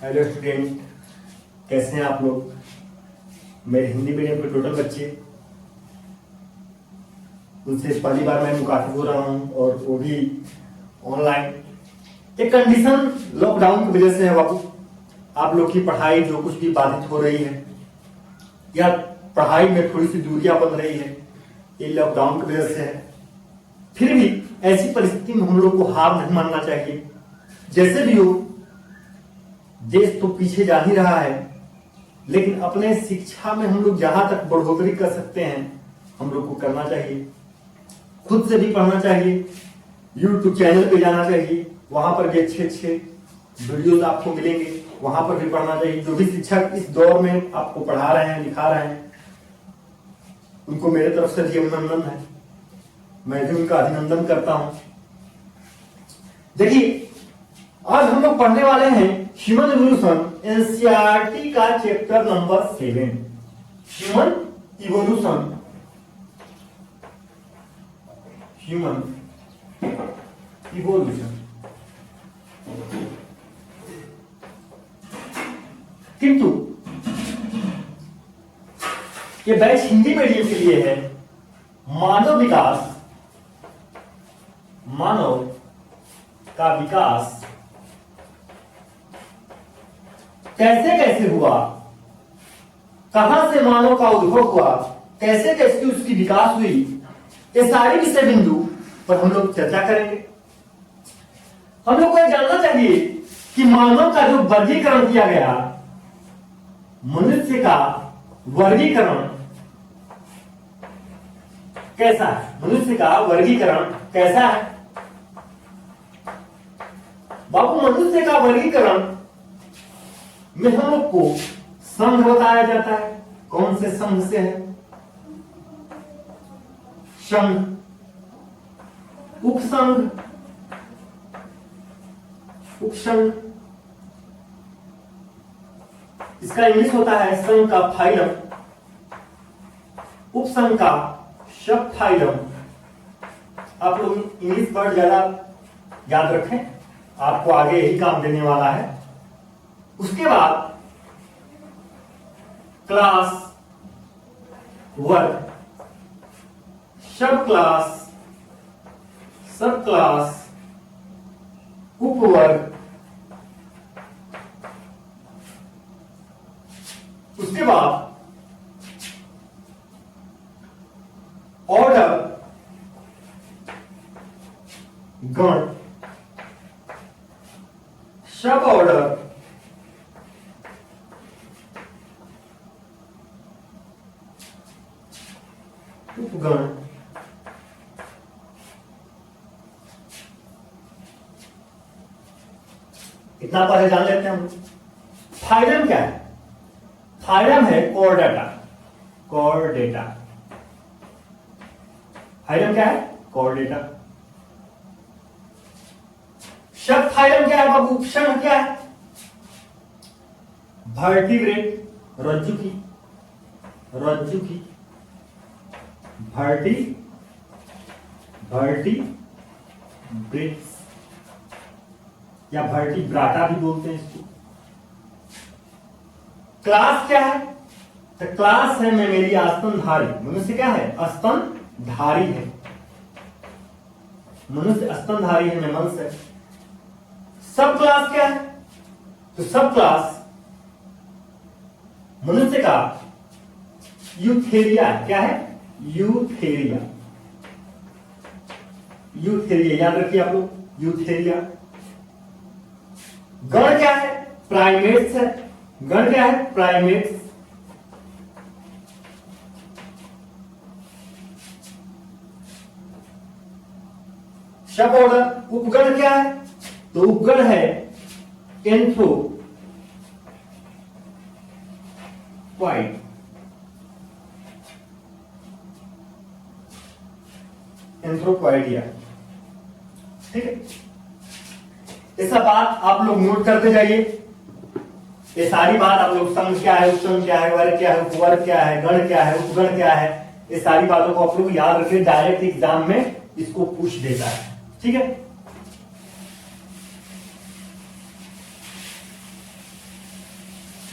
Hello student, कैसे हैं आप लोग। मेरे हिंदी मीडियम के टोटल बच्चे, उनसे पहली बार मैं मुखातिब हो रहा हूं और वो भी ऑनलाइन। एक कंडीशन लॉकडाउन की वजह से है बाबू। आप लोग की पढ़ाई जो कुछ भी बाधित हो रही है या पढ़ाई में थोड़ी सी दूरियां बन रही है, ये लॉकडाउन की वजह से है। फिर भी ऐसी परिस्थिति में हम लोग को हार नहीं मानना चाहिए। जैसे भी हो, देश तो पीछे जा ही रहा है, लेकिन अपने शिक्षा में हम लोग जहां तक बढ़ोतरी कर सकते हैं हम लोग को करना चाहिए। खुद से भी पढ़ना चाहिए, YouTube चैनल पे जाना चाहिए, वहां पर भी अच्छे अच्छे वीडियोस आपको मिलेंगे, वहां पर भी पढ़ना चाहिए। जो भी शिक्षक इस दौर में आपको पढ़ा रहे हैं, लिखा रहे हैं, उनको मेरे तरफ से भी अभिनंदन है। मैं भी उनका अभिनंदन करता हूं। देखिए, आज हम लोग पढ़ने वाले हैं ह्यूमन इवोल्यूशन, एनसीईआरटी का chapter number 7, human evolution. Human evolution. किंतु ये बैच हिंदी मीडियम के लिए है। मानव विकास, मानव का विकास कैसे कैसे हुआ, कहां से मानव का उद्भव हुआ, कैसे कैसे उसकी विकास हुई, ये सारी विषय बिंदु पर हम लोग चर्चा करेंगे। हम लोग को यह जानना चाहिए कि मानव का जो वर्गीकरण किया गया, मनुष्य का वर्गीकरण कैसा है, मनुष्य का वर्गीकरण कैसा है। बाबू, मनुष्य का वर्गीकरण में हम लोग को संघ बताया जाता है। कौन से संघ से है? संघ, उपसंघ, उपसंघ। इसका इंग्लिश होता है संघ का फाइलम, उपसंघ का सब फाइलम। आप लोग इंग्लिश वर्ड ज्यादा याद रखें, आपको आगे यही काम देने वाला है। उसके बाद क्लास, वर्ग, सब क्लास, सब क्लास, उपवर्ग। उसके बाद ऑर्डर, गण, सब ऑर्डर, उपगण। इतना पहले जान लेते हैं हम। फाइलम क्या है? फाइलम है कोरडेटा, कोरडेटा। फाइलम क्या है? कोरडेटा। सब फाइलम क्या है बाबू? उपसंघ क्या है? वर्टिब्रेट, रज्जु की, रज्जु की, वर्टिब्रेट्स या वर्टिब्राटा भी बोलते हैं इसको। क्लास क्या है? तो क्लास है मेरी स्तनधारी। मनुष्य क्या है? स्तनधारी है। मनुष्य स्तनधारी है, मैं मनुष्य। सब क्लास क्या है? तो सब क्लास मनुष्य का यूथेरिया है। क्या है? यूथेरिया, यूथेरिया याद रखिए आप लोग, यूथेरिया। गण क्या है? प्राइमेट्स है। गण क्या है? प्राइमेट्स। सब ऑर्डर। उपगण क्या है? तो उपगण है एंथ्रोपॉइड, एंथ्रोपॉइडिया। ठीक है, ये सब बात आप लोग नोट करते जाइए। ये सारी बात आप लोग, संघ क्या है, उपसंघ क्या है, वर्ग क्या है, उपवर्ग क्या है, गण क्या है, उपगण क्या है, ये सारी बातों को आप लोग याद रखिए। डायरेक्ट एग्जाम में इसको पूछ देता है। ठीक है,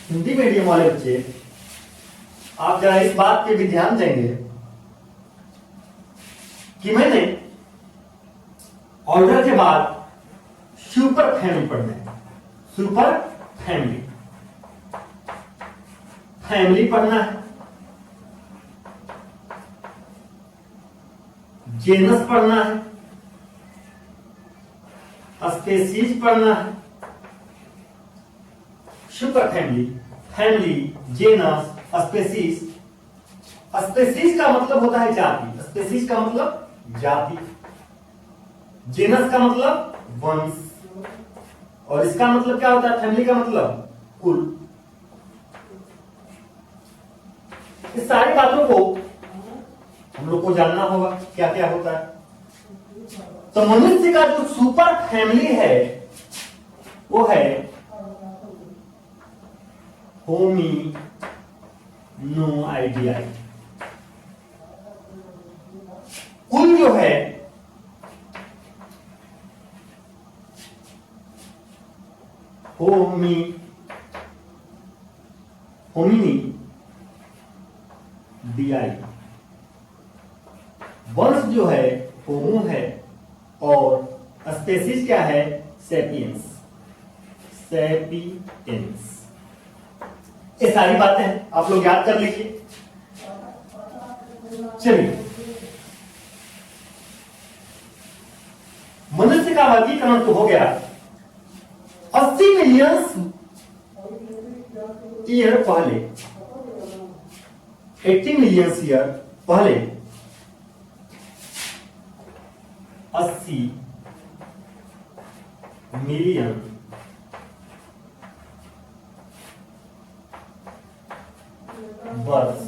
हिंदी मीडियम वाले बच्चे, आप जरा इस बात पे भी ध्यान देंगे कि मैंने ऑर्डर के बाद सुपर फैमिली पढ़ना है। सुपर फैमिली, फैमिली पढ़ना है, जेनस पढ़ना है, स्पेसीज पढ़ना है। Super family, family, genus, species. Species का मतलब होता है जाति, स्पेसीज का मतलब जाति, जेनस का मतलब वंश, और इसका मतलब क्या होता है, फैमिली का मतलब कुल। इस सारी बातों को हम लोग को जानना होगा क्या क्या होता है। तो मनुष्य का जो सुपर फैमिली है वो है होमी नो आइडियाई। कुल जो है होमिनी डीआई। वंश जो है होमो है, और स्पेसीज क्या है, सेपियंस, सेपियंस। ये सारी बातें आप लोग याद कर लीजिए। चलिए, मनुष्य का वर्गीकरण तो हो गया। 80 मिलियन ईयर पहले, 80 मिलियन ईयर पहले, 80 मिलियन वर्ष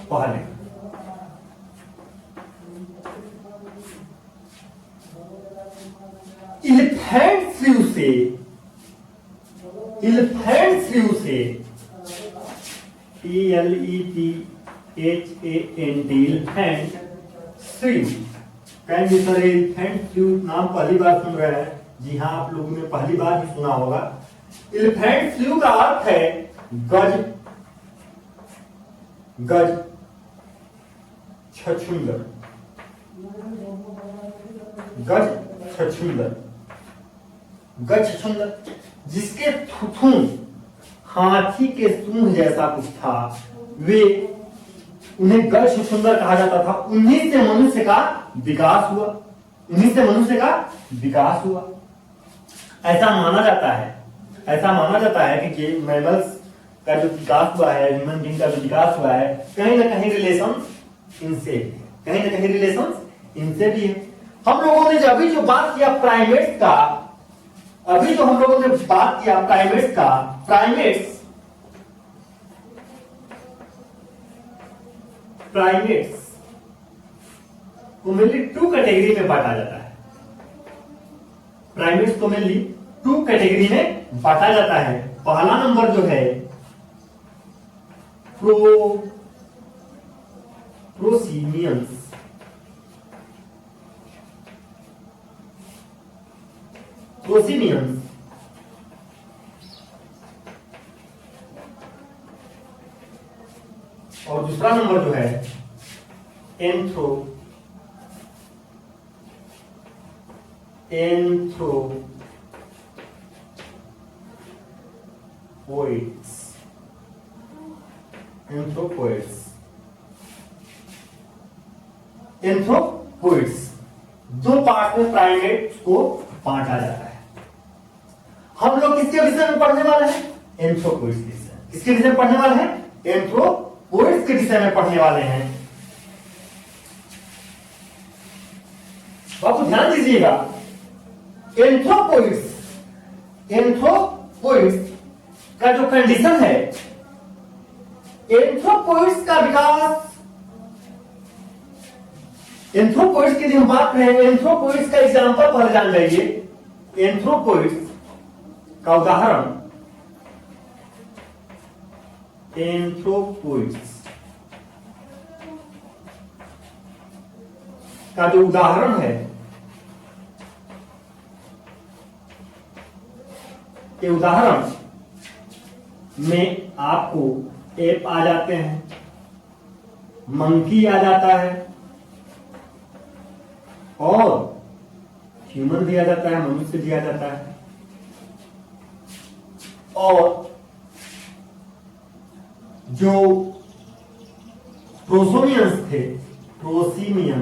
पहले इलेफेंट फ्लू से, ELEPHANT, इलेफेंट फ्लू। कैन जी सर, एलिफेंट फ्लू नाम पहली बार सुन रहे हैं? जी हाँ, आप लोगों ने पहली बार ही सुना होगा। इलेफेंट फ्लू का अर्थ है गज छछूंदर, गज छछूंदर, जिसके थुथुन हाथी के सूंड जैसा कुछ था, वे उन्हें गज छछूंदर कहा जाता था। उन्हीं से मनुष्य का विकास हुआ, ऐसा माना जाता है कि मैमल्स का जो विकास हुआ है, ह्यूमन बीइंग का जो विकास हुआ है, कहीं ना कहीं रिलेशन इनसे भी है। हम लोगों ने अभी जो बात किया प्राइमेट्स का, प्राइमेट्स को मेनली 2 कैटेगरी में बांटा जाता है। प्राइमेट्स को मेनली 2 कैटेगरी में बांटा जाता है। पहला नंबर जो है प्रोसीमियंस, और दूसरा नंबर जो है एंथ्रोपोइड्स। 2 पार्ट में प्राइमेट्स को बांटा जाता है। हम लोग किसके विषय में पढ़ने वाले हैं? एंथ्रोपोइड्स के विषय। किसके विषय में पढ़ने वाले हैं? एंथ्रोपोइड्स के विषय में पढ़ने वाले हैं। बाबू ध्यान दीजिएगा, एंथ्रोपोइड्स का जो कंडीशन है, एंथ्रोपोइड्स का विकास, एंथ्रोपोइड्स की हम बात करें, एंथ्रोपोइड्स का एग्जांपल पहले जान जाइए। एंथ्रोपोइड्स का उदाहरण, एंथ्रोपोइड्स का जो उदाहरण है, ये उदाहरण में आपको एप आ जाते हैं, मंकी आ जाता है और ह्यूमन भी आ जाता है, मनुष्य भी आ जाता है। और जो प्रोसोमियंस थे, प्रोसीमियन,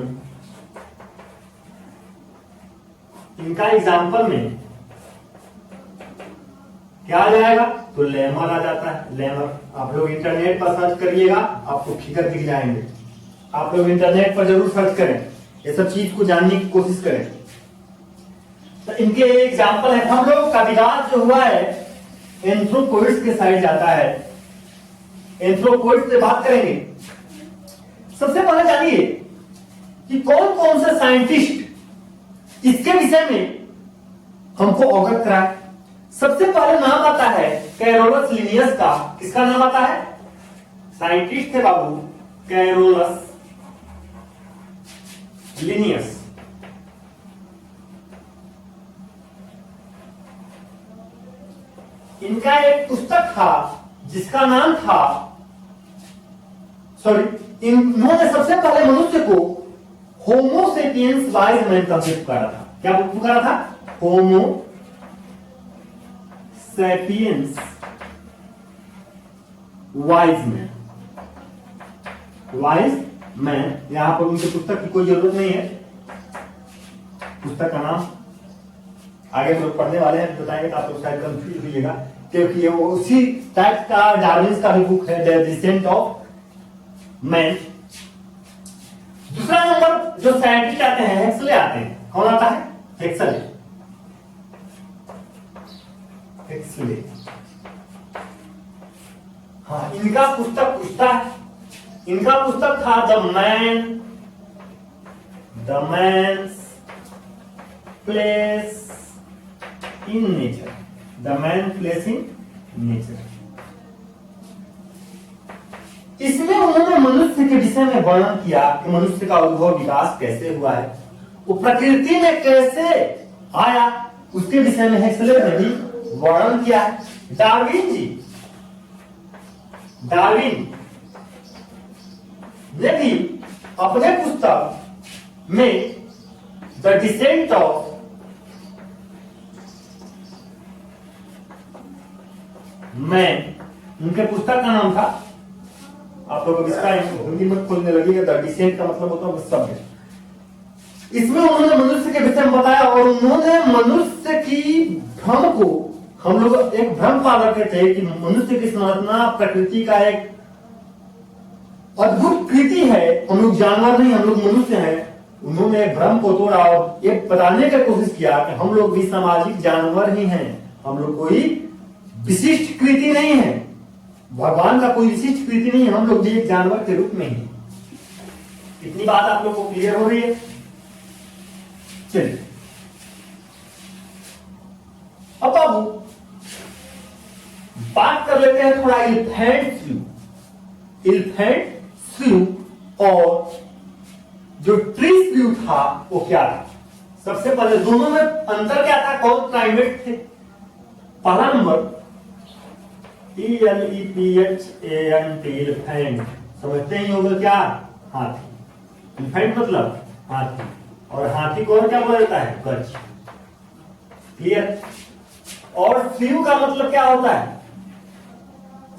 इनका एग्जाम्पल में क्या आ जाएगा? तो लेमर आ जाता है। लेमर आप लोग इंटरनेट पर सर्च करिएगा, आपको फिगर दिख जाएंगे। आप लोग इंटरनेट पर जरूर सर्च करें, ये सब चीज को जानने की कोशिश करें। तो इनके एग्जाम्पल है। हम लोग का विकास जो हुआ है एंथ्रोपोइड्स के साइड जाता है। एंथ्रोपोइड्स से बात करेंगे। सबसे पहले जानिए कि कौन कौन से साइंटिस्ट इसके विषय में हमको अवगत कराए। सबसे पहले नाम आता है कैरोलस लिनियस का। किसका नाम आता है? साइंटिस्ट थे बाबू कैरोलस लिनियस। इनका एक पुस्तक था जिसका नाम था, इन्होंने सबसे पहले मनुष्य को होमो सेपियंस वाइज मैन का पुकारा था। क्या पुकारा था? Homo sapiens wise man. Wise man, यहां पर उनकी पुस्तक की कोई जरूरत नहीं है। पुस्तक का नाम आगे लोग पढ़ने वाले हैं बताएंगे तो आप लोग शायद कंफ्यूज होइएगा, क्योंकि ये वो उसी टाइप का डार्विन का भी बुक है, द डिसेंट ऑफ मैन। दूसरा नंबर जो साइंटिस्ट आते हैं हेक्सले आते हैं। कौन आता है? हेक्सले। हेक्सले, हाँ, इनका पुस्तक पूछता है। इनका पुस्तक था the man's place in nature. The man place in nature. इसमें उन्होंने मनुष्य के विषय में वर्णन किया कि मनुष्य का उद्भव विकास कैसे हुआ है, वो प्रकृति में कैसे आया, उसके विषय में हेक्सले ने भी वर्णन किया है। डार्विन ने भी अपने पुस्तक में द डिसेंट ऑफ मैन, उनके पुस्तक का नाम था, आप लोग इसका हिंदी में खोलने लगेगा, द डिसेंट का मतलब होता है सभ्य। इसमें उन्होंने मनुष्य के विषय में बताया और उन्होंने मनुष्य की भ्रम को, हम लोग एक भ्रम पालन करते हैं कि मनुष्य की संरचना प्रकृति का एक अद्भुत कृति है, हम लोग जानवर नहीं, हम लोग मनुष्य हैं। उन्होंने भ्रम को तोड़ा और ये बताने की कोशिश किया कि हम लोग भी सामाजिक जानवर ही हैं, हम लोग कोई विशिष्ट कृति नहीं है, भगवान का कोई विशिष्ट कृति नहीं है, हम लोग भी एक जानवर के रूप में ही। इतनी बात आप लोग को क्लियर हो रही है? चलिए अब बाबू बात कर लेते हैं थोड़ा इलिफेंट स्लू और जो ट्री स्लू था वो क्या था। सबसे पहले दोनों में अंतर क्या था, कौन प्राइमेट थे? पहला नंबर ELEPHANT, एलिफेंट, समझते ही होगा क्या? हाथी। एलिफेंट मतलब हाथी, और हाथी को और क्या बोला जाता है? गज। क्लियर? और स्लू का मतलब क्या होता है?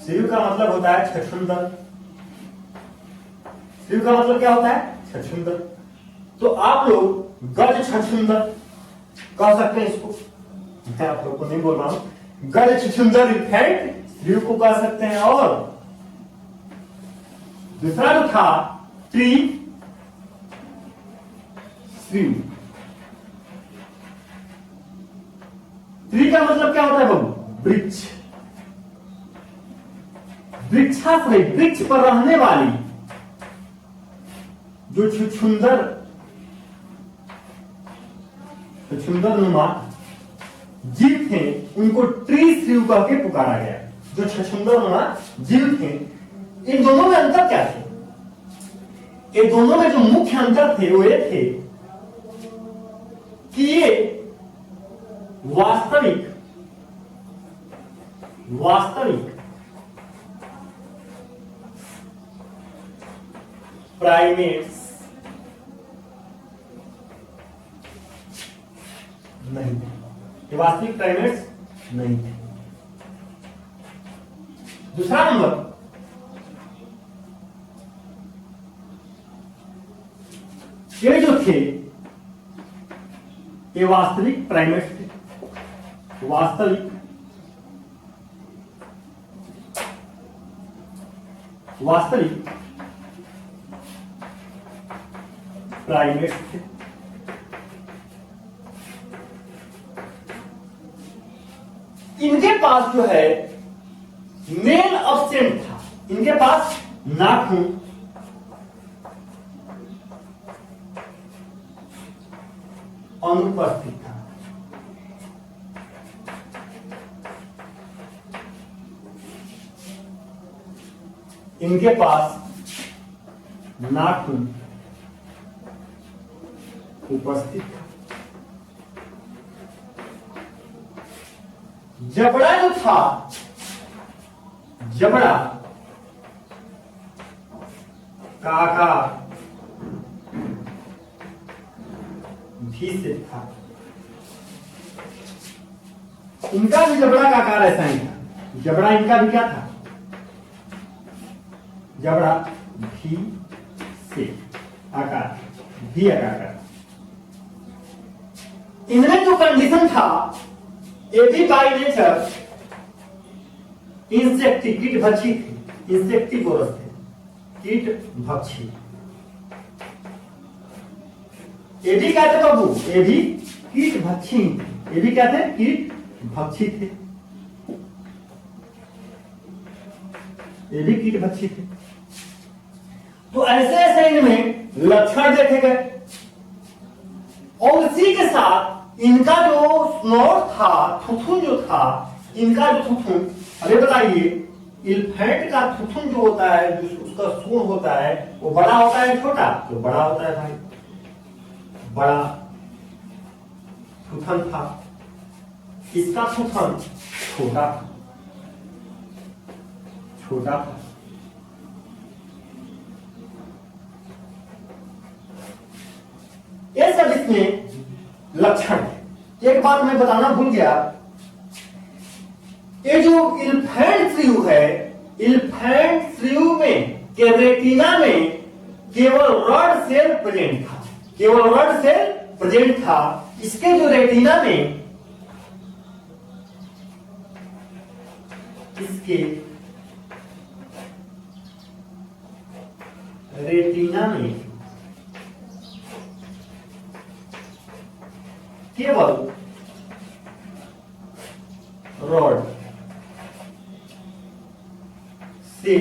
स्लू का मतलब होता है छछूंदर। स्लू का मतलब क्या होता है? छछूंदर। तो आप लोग गज छछूंदर कह सकते हैं इसको, मैं आप लोग को नहीं बोल रहा हूं। गज छछूंदर एलिफेंट स्लू को कह सकते हैं। और दूसरा जो था ट्री स्लू। ट्री का मतलब क्या होता है बाबू? वृक्ष। वृक्षाश्रयी, वृक्ष पर रहने वाली जो छछूंदर नुमा जीव थे उनको ट्री स्लू कह के पुकारा गया। जो छछूंदर नुमा जीव थे, इन दोनों में अंतर क्या थे? ये दोनों में जो मुख्य अंतर थे वो ये थे कि ये वास्तविक प्राइमेट्स नहीं थे, ये वास्तविक प्राइमेट्स नहीं थे। दूसरा नंबर, ये जो थे ये वास्तविक प्राइमेट्स थे, वास्तविक प्राइमेट्स थे। इनके पास जो है मेल अब्सेंट था, इनके पास नाखून अनुपस्थित था। इनके पास नाखून उपस्थित था। जबड़ा जो था, जबड़ा का आकार भी से था। इनका भी जबड़ा का आकार ऐसा ही था। जबड़ा इनका भी क्या था? जबड़ा भी से आकार, भी आकार का। इनमें जो कंडीशन था, ये भी बाई नेचर इंसेक्टी, कीट भक्षी थे, इंसेक्टिवोरस थे, कीट भक्षी। ये भी क्या थे बाबू? ये भी कीट भक्षी, ये भी क्या थे? कीट भक्षी थे, ये भी कीट भक्षी थे। तो ऐसे ऐसे इनमें लक्षण देखे गए और इसी के साथ इनका जो स्नोट था, थुथुन जो था, इनका जो थुथुन, अरे बताइए, इल्फेंट का थुथुन जो होता है, जो उसका सूंड होता है, वो बड़ा होता है छोटा? तो बड़ा होता है भाई, बड़ा थुथन था। इसका थुथन छोटा था, छोटा था। ये सब इसमें लक्षण है। एक बात मैं बताना भूल गया, ये जो इल्फेंट श्रीयु है, इल्फेंट श्रीयु में के रेटिना में केवल रॉड सेल प्रेजेंट था, केवल रॉड सेल प्रेजेंट था। इसके जो रेटिना में, इसके रेटिना में केवल रॉड से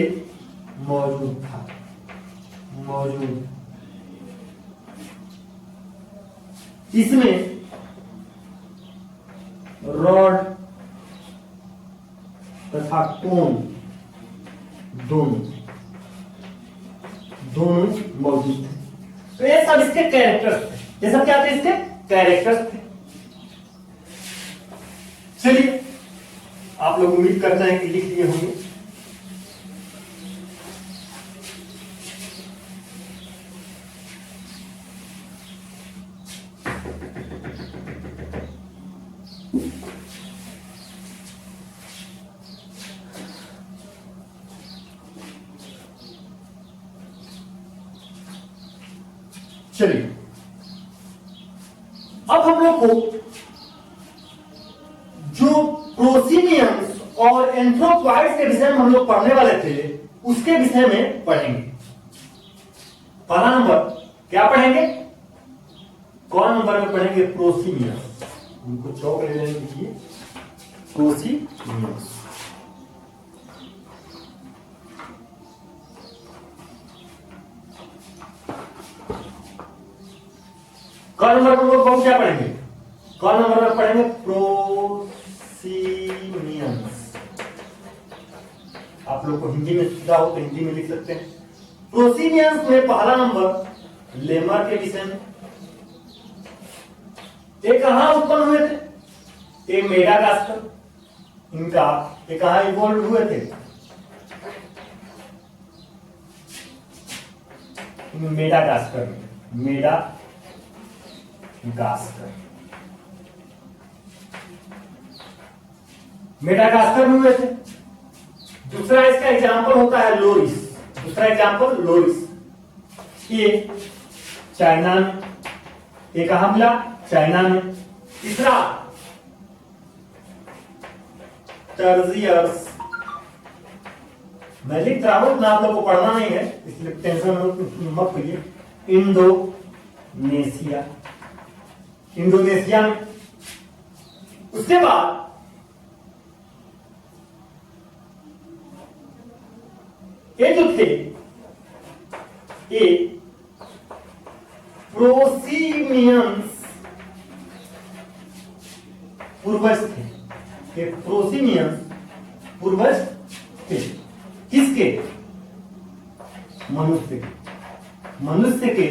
मौजूद था, मौजूद। इसमें रॉड तथा कोन दोनों मौजूद थे। तो ये सब इसके कैरेक्टर्स थे, ये सब क्या थे? इसके कैरेक्टर्स थे। चलिए, आप लोग उम्मीद करते हैं कि लिख लिए होंगे। चलिए, अब हम लोग को जो प्रोसीमियंस और एंथ्रोपॉइड्स के विषय में हम लोग पढ़ने वाले थे, उसके विषय में पढ़ेंगे। पहला नंबर क्या पढ़ेंगे? कौन नंबर में पढ़ेंगे? प्रोसीमियंस। उनको चौक ले लेने दीजिए। प्रोसीमियंस। कौन नंबर में लोग क्या पढ़ेंगे? कौन नंबर में पढ़ेंगे? प्रोसीमियंस। आप लोग को हिंदी में सुविधा हो तो हिंदी में लिख सकते हैं। प्रोसीमियंस में पहला नंबर लेमर के विषय में। ये कहां उत्पन्न हुए थे? ये मेडागास्कर, इनका ये कहां इवॉल्व हुए थे? मेडागास्कर में, मेडागास्कर में हुए थे। दूसरा इसका एग्जाम्पल होता है लोरिस, दूसरा एग्जाम्पल लोरिस, ये चाइना में, ये कहां मिला? चाइना में। तीसरा टर्जियर्स, मैं लिख रहा हूं, आप लोगों को पढ़ना नहीं है इसलिए टेंशन मत होइए। इंडोनेशिया, इंडोनेशिया में। उसके बाद ये जो थे ये प्रोसीमियंस पूर्वज थे, ये प्रोसीमियंस पूर्वज थे। किसके? मनुष्य के, मनुष्य के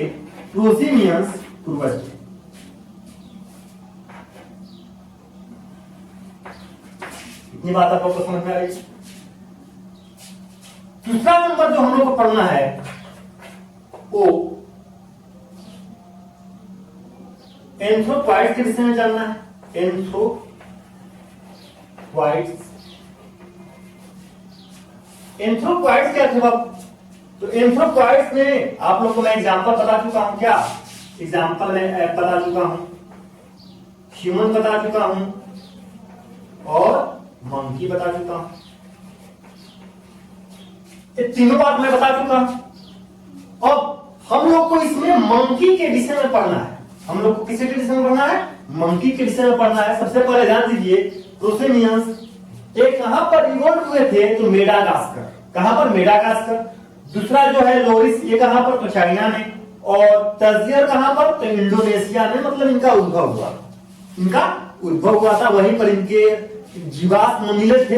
प्रोसीमियंस पूर्वज थे। इतनी बात आप लोगों को समझ में आ रही है? दूसरा नंबर जो हम लोग को पढ़ना है वो एंथ्रोपॉइड्स के विषय में जानना है। एंथ्रोपॉइड्स, एंथ्रोपॉइड्स क्या थे बाबू? तो एंथ्रोपॉइड्स में आप लोग को मैं एग्जांपल बता चुका हूं। क्या एग्जांपल में बता चुका हूं? ह्यूमन बता चुका हूं और मंकी बता चुका हूं। ये तीनों बात मैं बता चुका हूं। अब हम लोग को इसमें मंकी के विषय में पढ़ना है। हम लोग को किसी के विषय में पढ़ना है? मंकी के विषय में पढ़ना है। सबसे पहले ध्यान दीजिए, प्रोसेमियंस ये कहां पर इवोल्व हुए थे? तो मेडागास्कर। कहां पर? मेडागास्कर। दूसरा जो है लोरिस, ये कहां पर? तो चाइना में। और टर्जियर कहां पर? तो इंडोनेशिया में। मतलब इनका उद्भव हुआ, इनका उद्भव हुआ था, वहीं पर इनके जीवाश्म मिले थे।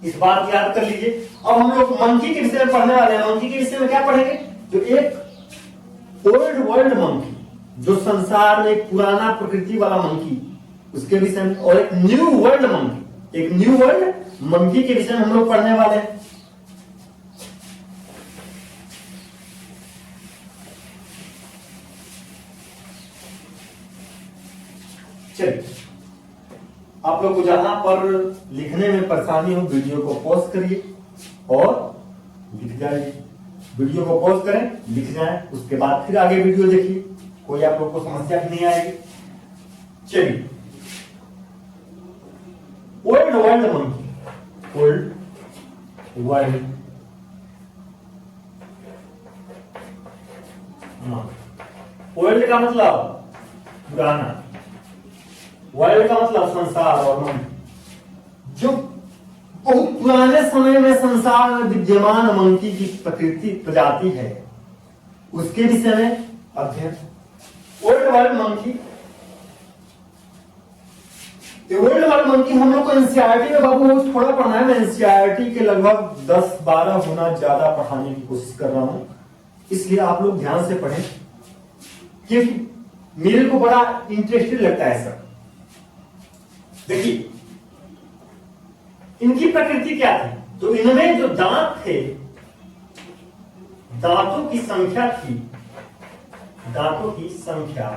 इस बात याद कर लीजिए। अब हम लोग मंकी के विषय में पढ़ने वाले हैं। मंकी के विषय में क्या पढ़ेंगे? जो एक ओल्ड वर्ल्ड मंकी, जो संसार में एक पुराना प्रकृति वाला मंकी, उसके विषय में, और एक न्यू वर्ल्ड मंकी, एक न्यू वर्ल्ड मंकी के विषय में हम लोग पढ़ने वाले हैं। चलिए, आप लोग को जहां पर लिखने में परेशानी हो वीडियो को पॉज करिए और लिख जाइए। वीडियो को पॉज करें, लिख जाएं, उसके बाद फिर आगे वीडियो देखिए, कोई आप लोग को समस्या नहीं आएगी। चलिए, old world monkey, old world old का मतलब पुराना, वर्ल्ड का मतलब संसार, और मंकी जो बहुत पुराने समय में संसार में विद्यमान मंकी की प्रकृति प्रजाति है, उसके विषय में अध्ययन। Old world monkey, old world monkey हम लोग को एनसीईआरटी में बाबू थोड़ा पढ़ना है। मैं एनसीईआरटी के लगभग 10-12 गुना ज्यादा पढ़ाने की कोशिश कर रहा हूं, इसलिए आप लोग ध्यान से पढ़ें, क्योंकि मेरे को बड़ा इंटरेस्टिंग लगता है सर। देखिए, इनकी प्रकृति क्या थी? तो इनमें जो दांत थे, दांतों की संख्या थी, दांतों की संख्या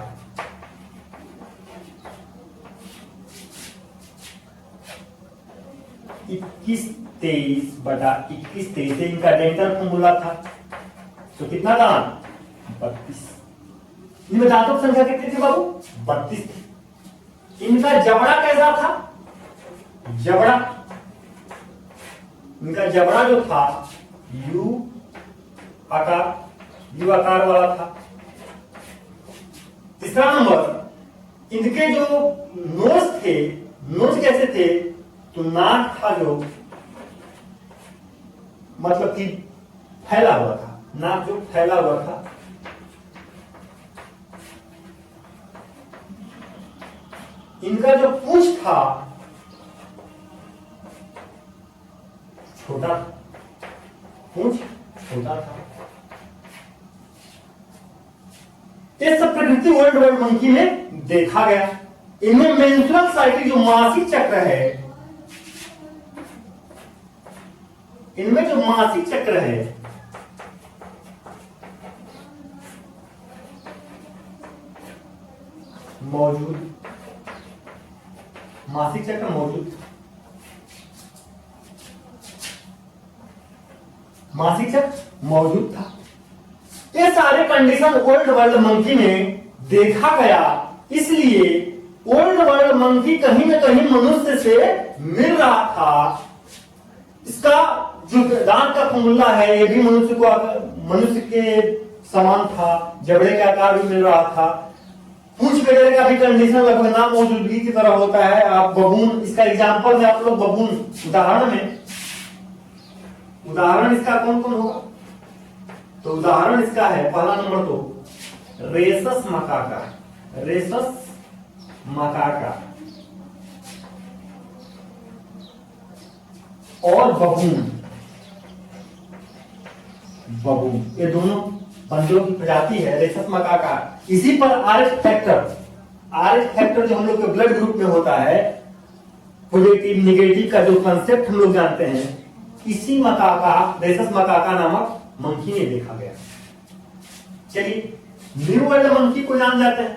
21-23/21-23 इनका डेंटल फॉर्मूला था। तो कितना दांत? 32। इनमें दांतों की संख्या कितनी थी बाबू? 32 थी। इनका जबड़ा कैसा था? जबड़ा, इनका जबड़ा जो था यू आकार वाला था। तीसरा नंबर, इनके जो नोज थे, नोज कैसे थे? तो नाक था जो मतलब कि फैला हुआ था, नाक जो फैला हुआ था। इनका जो पूंछ था छोटा, पूंछ छोटा था। ये सब प्रकृति वर्ल्ड वर्ल्ड मंकी में देखा गया। इनमें मेंस्ट्रुअल साइकिल जो मासिक चक्र है, इनमें जो मासिक चक्र है मौजूद, मासिक चक्र मौजूद, मासिक चक्र मौजूद था। ये सारे कंडीशन ओल्ड वर्ल्ड मंकी में देखा गया, इसलिए ओल्ड वर्ल्ड मंकी कहीं ना कहीं मनुष्य से मिल रहा था। इसका जो दांत का फॉर्मूला है ये भी मनुष्य के समान था, जबड़े का आकार भी मिल रहा था। पूंछ वगैरह का भी कंडीशन लगभग ना मौजूदगी की तरह होता है। आप बबून, इसका एग्जांपल में आप लोग बबून, उदाहरण इसका कौन कौन होगा? तो उदाहरण इसका है, पहला नंबर तो रेसस मकाका, रेसस मकाका और बबून, बबून, ये दोनों बंदरों की प्रजाति है, रेसस मकाका। इसी पर आरएच फैक्टर जो हम लोग के ब्लड ग्रुप में होता है, पॉजिटिव निगेटिव का जो कंसेप्ट हम लोग जानते हैं, इसी मकाका, रेसस मकाका नामक मंकी में देखा गया। चलिए न्यू वर्ल्ड मंकी को जान जाते हैं।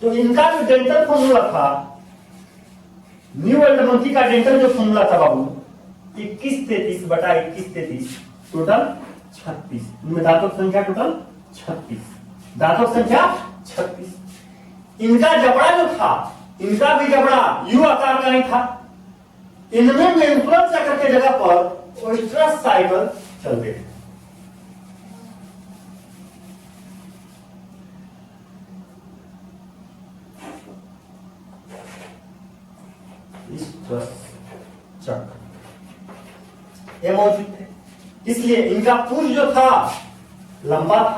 तो इनका जो डेंटल फॉर्मूला था, न्यू वर्ल्ड मंकी का डेंटल जो फॉर्मूला था बाबू, 21-33 बटा 21-33, टोटल 36। इनमें दांतों की संख्या टोटल 36, दांतों की संख्या 36। इनका जबड़ा जो था, इनका भी जबड़ा यू आकार का नहीं था। इनमें मेंस्ट्रुअल चक्र के जगह पर ओएस्ट्रस साइकिल चलते थे। चक्र ये मौजूद थे, इसलिए इनका पूंछ जो था लंबा था,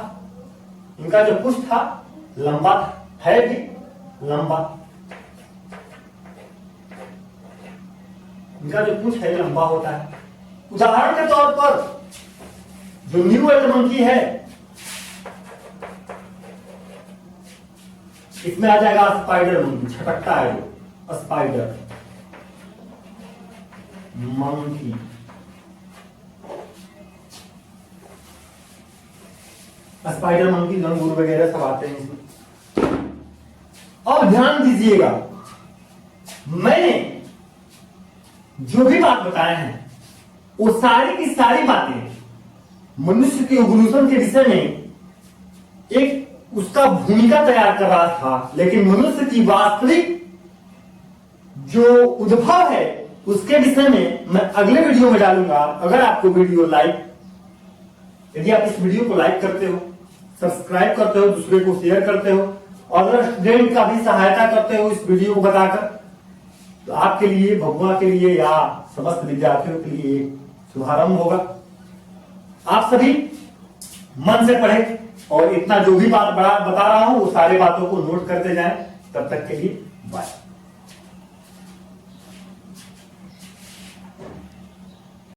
इनका जो पूंछ था लंबा था, है भी लंबा, इनका जो पूंछ है लंबा होता है। उदाहरण के तौर पर जो न्यू वर्ल्ड मंकी है, इसमें आ जाएगा स्पाइडर मंकी, छटकता है जो स्पाइडर मंकी। स्पाइडर मंकी, लंगूर वगैरह सब आते हैं इसमें। और ध्यान दीजिएगा, मैंने जो भी बात बताए हैं वो सारी की सारी बातें मनुष्य के इवोल्यूशन के विषय में एक उसका भूमिका तैयार कर रहा था, लेकिन मनुष्य की वास्तविक जो उद्भव है उसके विषय में मैं अगले वीडियो में डालूंगा। अगर आपको वीडियो यदि आप इस वीडियो को लाइक करते हो, सब्सक्राइब करते हो, दूसरे को शेयर करते हो, और अगर स्टूडेंट का भी सहायता करते हो इस वीडियो को बताकर, तो आपके लिए, भगवान के लिए या समस्त विद्यार्थियों के लिए एक शुभारंभ होगा। आप सभी मन से पढ़े और इतना जो भी बात बता रहा हूं वो सारे बातों को नोट करते जाएं। तब तक के लिए बाय।